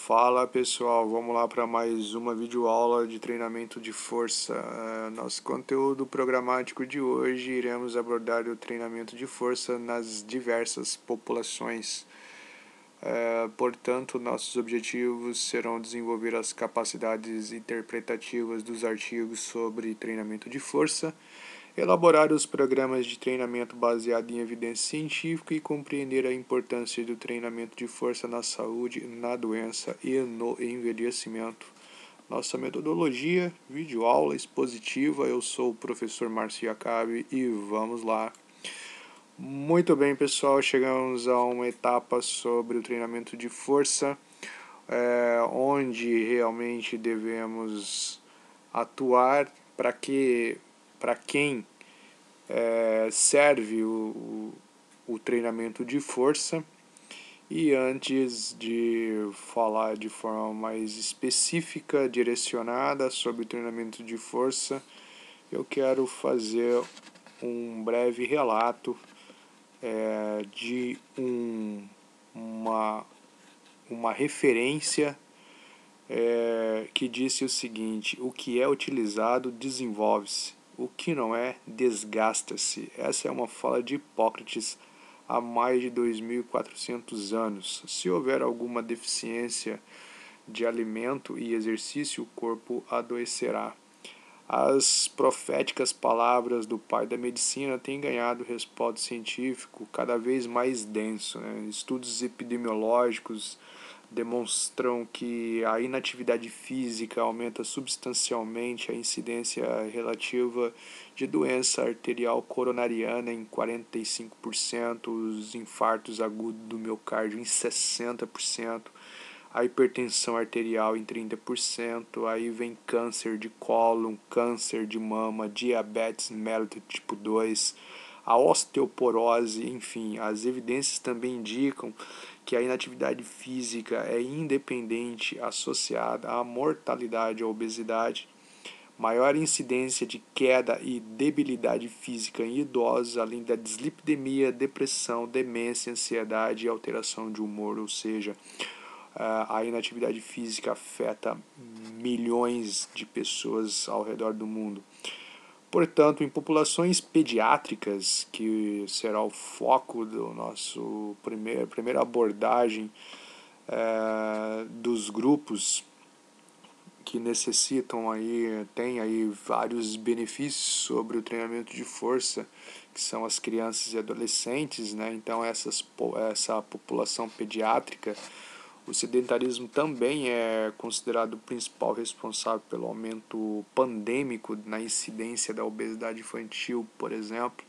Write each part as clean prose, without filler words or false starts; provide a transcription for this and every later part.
Fala pessoal, vamos lá para mais uma videoaula de treinamento de força. Nosso conteúdo programático de hoje iremos abordar o treinamento de força nas diversas populações. Portanto, nossos objetivos serão desenvolver as capacidades interpretativas dos artigos sobre treinamento de força, elaborar os programas de treinamento baseado em evidência científica e compreender a importância do treinamento de força na saúde, na doença e no envelhecimento. Nossa metodologia, videoaula expositiva, eu sou o professor Márcio Iacabe e vamos lá. Muito bem, pessoal, chegamos a uma etapa sobre o treinamento de força, onde realmente devemos atuar para quem serve o treinamento de força. E antes de falar de forma mais específica, direcionada sobre o treinamento de força, eu quero fazer um breve relato de uma referência que disse o seguinte: o que é utilizado desenvolve-se, o que não é desgasta-se. Essa é uma fala de Hipócrates há mais de 2.400 anos. Se houver alguma deficiência de alimento e exercício, o corpo adoecerá. As proféticas palavras do pai da medicina têm ganhado respaldo científico cada vez mais denso. Estudos epidemiológicos demonstram que a inatividade física aumenta substancialmente a incidência relativa de doença arterial coronariana em 45%, os infartos agudos do miocárdio em 60%, a hipertensão arterial em 30%, aí vem câncer de cólon, câncer de mama, diabetes mellitus tipo 2, a osteoporose, enfim. As evidências também indicam que a inatividade física é independente associada à mortalidade e à obesidade, maior incidência de queda e debilidade física em idosos, além da dislipidemia, depressão, demência, ansiedade e alteração de humor, ou seja, a inatividade física afeta milhões de pessoas ao redor do mundo. Portanto, em populações pediátricas, que será o foco do nosso primeira abordagem dos grupos que necessitam tem vários benefícios sobre o treinamento de força, que são as crianças e adolescentes, Então essa população pediátrica, o sedentarismo também é considerado o principal responsável pelo aumento pandêmico na incidência da obesidade infantil, por exemplo.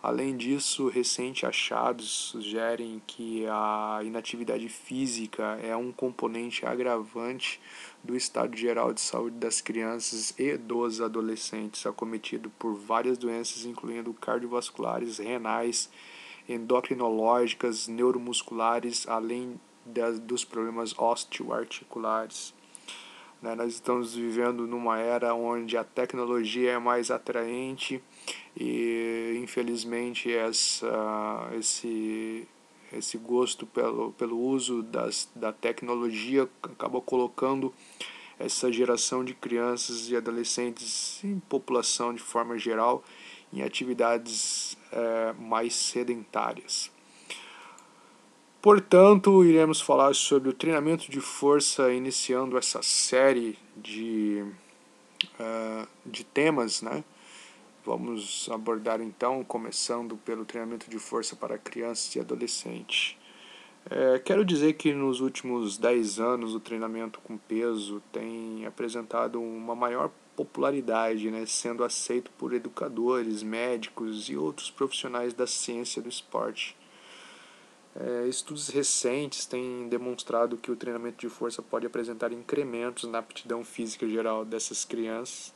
Além disso, recentes achados sugerem que a inatividade física é um componente agravante do estado geral de saúde das crianças e dos adolescentes, acometido por várias doenças, incluindo cardiovasculares, renais, endocrinológicas, neuromusculares, além dos problemas osteoarticulares. Nós estamos vivendo numa era onde a tecnologia é mais atraente e, infelizmente, esse gosto pelo uso da tecnologia acaba colocando essa geração de crianças e adolescentes, em população de forma geral, em atividades mais sedentárias. Portanto, iremos falar sobre o treinamento de força, iniciando essa série de temas, Vamos abordar então, começando pelo treinamento de força para crianças e adolescentes. Quero dizer que nos últimos 10 anos o treinamento com peso tem apresentado uma maior popularidade, sendo aceito por educadores, médicos e outros profissionais da ciência do esporte. Estudos recentes têm demonstrado que o treinamento de força pode apresentar incrementos na aptidão física geral dessas crianças,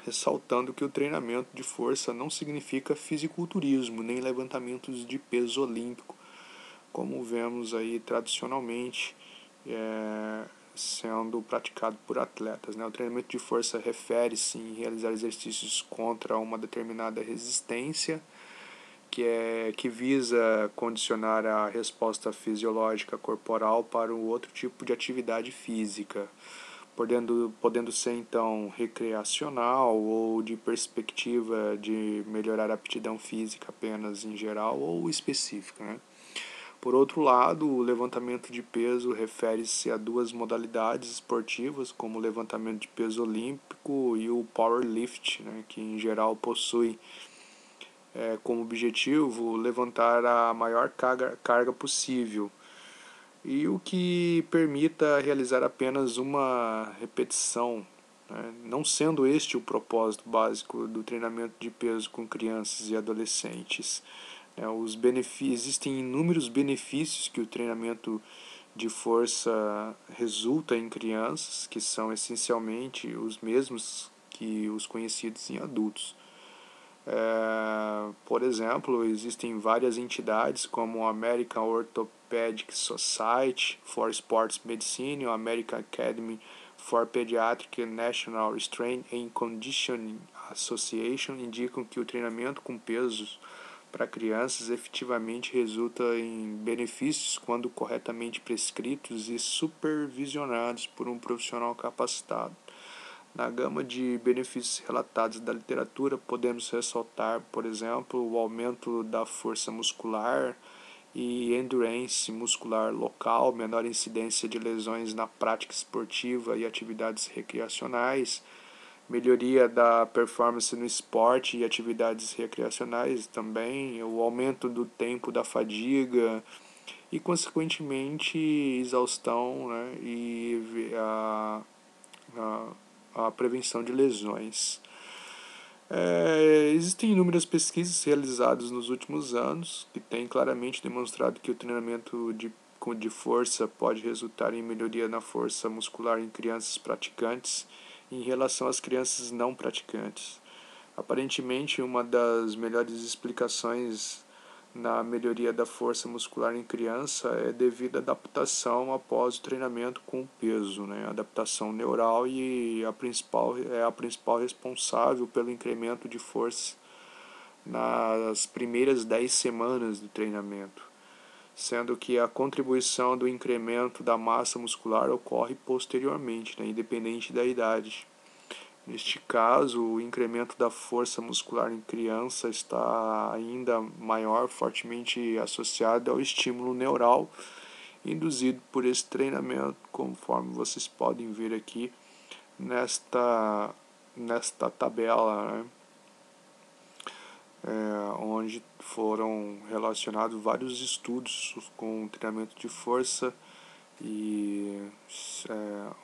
ressaltando que o treinamento de força não significa fisiculturismo nem levantamentos de peso olímpico, como vemos aí tradicionalmente sendo praticado por atletas. O treinamento de força refere-se em realizar exercícios contra uma determinada resistência, que visa condicionar a resposta fisiológica corporal para um outro tipo de atividade física, podendo ser então recreacional ou de perspectiva de melhorar a aptidão física apenas em geral ou específica, né? Por outro lado, o levantamento de peso refere-se a duas modalidades esportivas, como o levantamento de peso olímpico e o powerlift, né, que em geral possuem como objetivo levantar a maior carga possível, e o que permita realizar apenas uma repetição, né, não sendo este o propósito básico do treinamento de peso com crianças e adolescentes. Existem inúmeros benefícios que o treinamento de força resulta em crianças, que são essencialmente os mesmos que os conhecidos em adultos. Por exemplo, existem várias entidades como a American Orthopedic Society for Sports Medicine, a American Academy for Pediatric and National Strength and Conditioning Association indicam que o treinamento com pesos para crianças efetivamente resulta em benefícios quando corretamente prescritos e supervisionados por um profissional capacitado. Na gama de benefícios relatados da literatura, podemos ressaltar, por exemplo, o aumento da força muscular e endurance muscular local, menor incidência de lesões na prática esportiva e atividades recreacionais, melhoria da performance no esporte e atividades recreacionais também, o aumento do tempo da fadiga e, consequentemente, exaustão, né, e a prevenção de lesões. Existem inúmeras pesquisas realizadas nos últimos anos que têm claramente demonstrado que o treinamento de força pode resultar em melhoria na força muscular em crianças praticantes em relação às crianças não praticantes. Aparentemente, uma das melhores explicações na melhoria da força muscular em criança é devido à adaptação após o treinamento com o peso, né? A adaptação neural é a principal responsável pelo incremento de força nas primeiras 10 semanas do treinamento, sendo que a contribuição do incremento da massa muscular ocorre posteriormente, né? Independente da idade. Neste caso, o incremento da força muscular em criança está ainda maior, fortemente associado ao estímulo neural induzido por esse treinamento, conforme vocês podem ver aqui nesta tabela, né? Onde foram relacionados vários estudos com treinamento de força e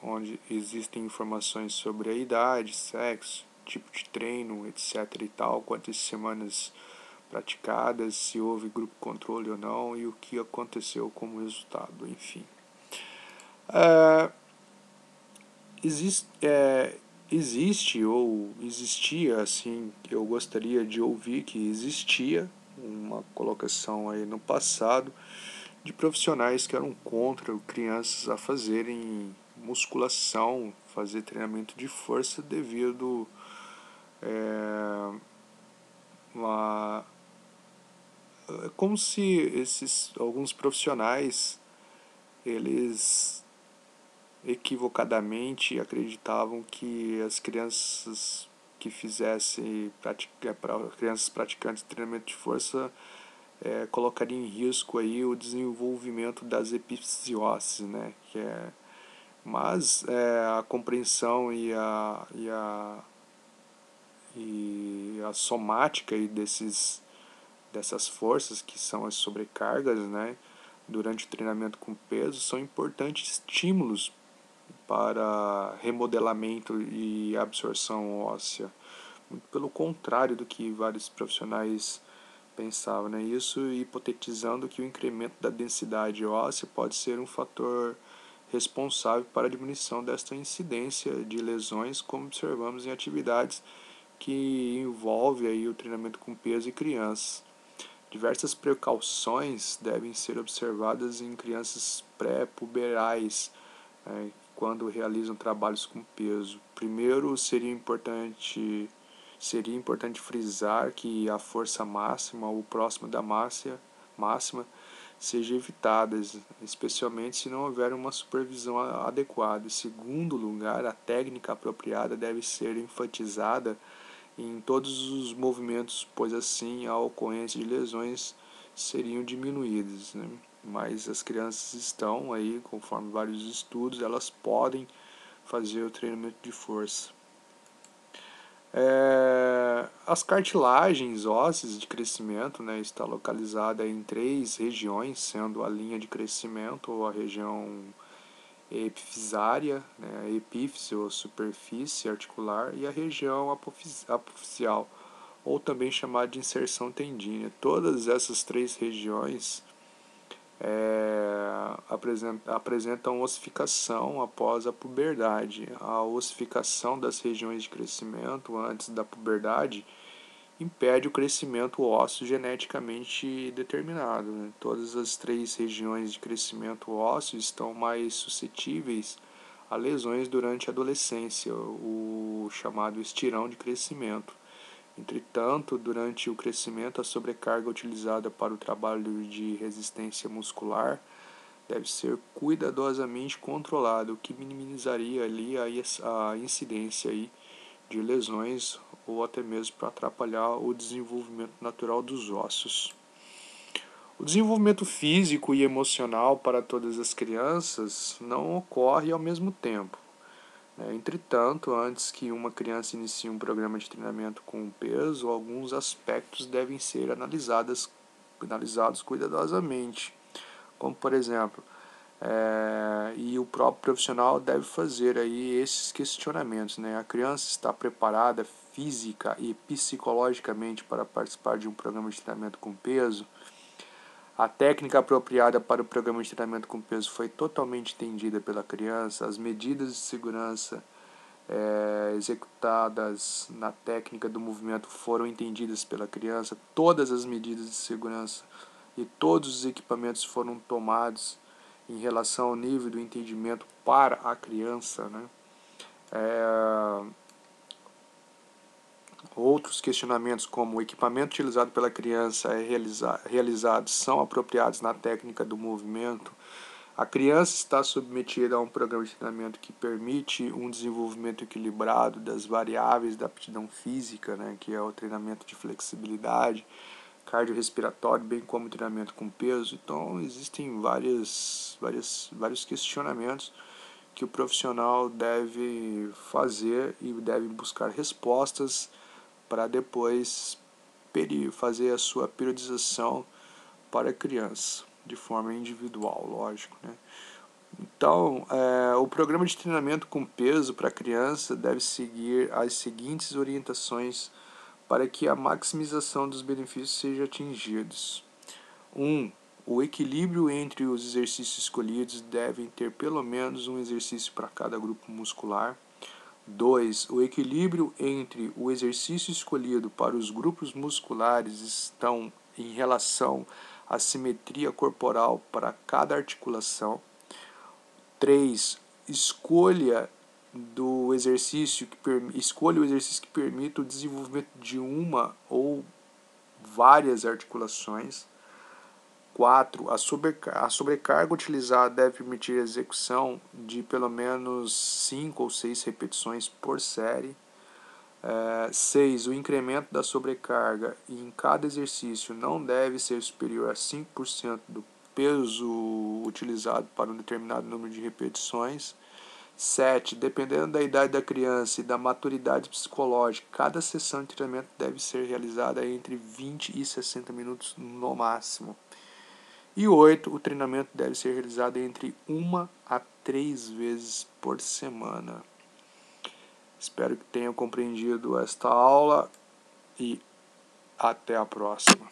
onde existem informações sobre a idade, sexo, tipo de treino, etc. e tal, quantas semanas praticadas, se houve grupo controle ou não e o que aconteceu como resultado, enfim. Existe ou existia, assim, eu gostaria de ouvir que existia uma colocação aí no passado de profissionais que eram contra crianças a fazerem musculação, fazer treinamento de força devido como se alguns profissionais eles equivocadamente acreditavam que as crianças que fizessem para crianças praticantes de treinamento de força colocaria em risco aí o desenvolvimento das epifisioses, né? Mas a compreensão e a somática aí dessas forças que são as sobrecargas, né? Durante o treinamento com peso são importantes estímulos para remodelamento e absorção óssea. Muito pelo contrário do que vários profissionais pensavam, né? Isso hipotetizando que o incremento da densidade óssea pode ser um fator responsável para a diminuição desta incidência de lesões, como observamos em atividades que envolvem aí o treinamento com peso e crianças. Diversas precauções devem ser observadas em crianças pré-puberais, quando realizam trabalhos com peso. Primeiro, seria importante Seria importante frisar que a força máxima ou próxima da máxima seja evitada, especialmente se não houver uma supervisão adequada. Em segundo lugar, a técnica apropriada deve ser enfatizada em todos os movimentos, pois assim a ocorrência de lesões seriam diminuídas, né? Mas as crianças estão aí, conforme vários estudos, elas podem fazer o treinamento de força. As cartilagens ósseas de crescimento, né, está localizada em 3 regiões, sendo a linha de crescimento ou a região epifisária, né, a epífise ou superfície articular, e a região apoficial, ou também chamada de inserção tendínea. Todas essas 3 regiões apresentam ossificação após a puberdade. A ossificação das regiões de crescimento antes da puberdade impede o crescimento ósseo geneticamente determinado, né? Todas as 3 regiões de crescimento ósseo estão mais suscetíveis a lesões durante a adolescência, o chamado estirão de crescimento. Entretanto, durante o crescimento, a sobrecarga utilizada para o trabalho de resistência muscular deve ser cuidadosamente controlada, o que minimizaria ali a incidência aí de lesões ou até mesmo para atrapalhar o desenvolvimento natural dos ossos. O desenvolvimento físico e emocional para todas as crianças não ocorre ao mesmo tempo. Entretanto, antes que uma criança inicie um programa de treinamento com peso, alguns aspectos devem ser analisados cuidadosamente, como por exemplo, e o próprio profissional deve fazer aí esses questionamentos, né? A criança está preparada física e psicologicamente para participar de um programa de treinamento com peso? A técnica apropriada para o programa de treinamento com peso foi totalmente entendida pela criança? As medidas de segurança executadas na técnica do movimento foram entendidas pela criança? Todas as medidas de segurança e todos os equipamentos foram tomados em relação ao nível do entendimento para a criança, né? Outros questionamentos, como o equipamento utilizado pela criança realizado são apropriados na técnica do movimento? A criança está submetida a um programa de treinamento que permite um desenvolvimento equilibrado das variáveis da aptidão física, né, que é o treinamento de flexibilidade, cardiorrespiratório, bem como treinamento com peso. Então, existem vários questionamentos que o profissional deve fazer e deve buscar respostas para depois fazer a sua periodização para a criança, de forma individual, lógico, né? Então, o programa de treinamento com peso para a criança deve seguir as seguintes orientações para que a maximização dos benefícios seja atingida. 1. O equilíbrio entre os exercícios escolhidos devem ter pelo menos um exercício para cada grupo muscular. 2. O equilíbrio entre o exercício escolhido para os grupos musculares estão em relação à simetria corporal para cada articulação. 3. Escolha o exercício que permita o desenvolvimento de uma ou várias articulações. 4. A sobrecarga utilizada deve permitir a execução de pelo menos 5 ou 6 repetições por série. 6. O incremento da sobrecarga em cada exercício não deve ser superior a 5% do peso utilizado para um determinado número de repetições. 7. Dependendo da idade da criança e da maturidade psicológica, cada sessão de treinamento deve ser realizada entre 20 e 60 minutos no máximo. E 8. O treinamento deve ser realizado entre 1 a 3 vezes por semana. Espero que tenham compreendido esta aula e até a próxima.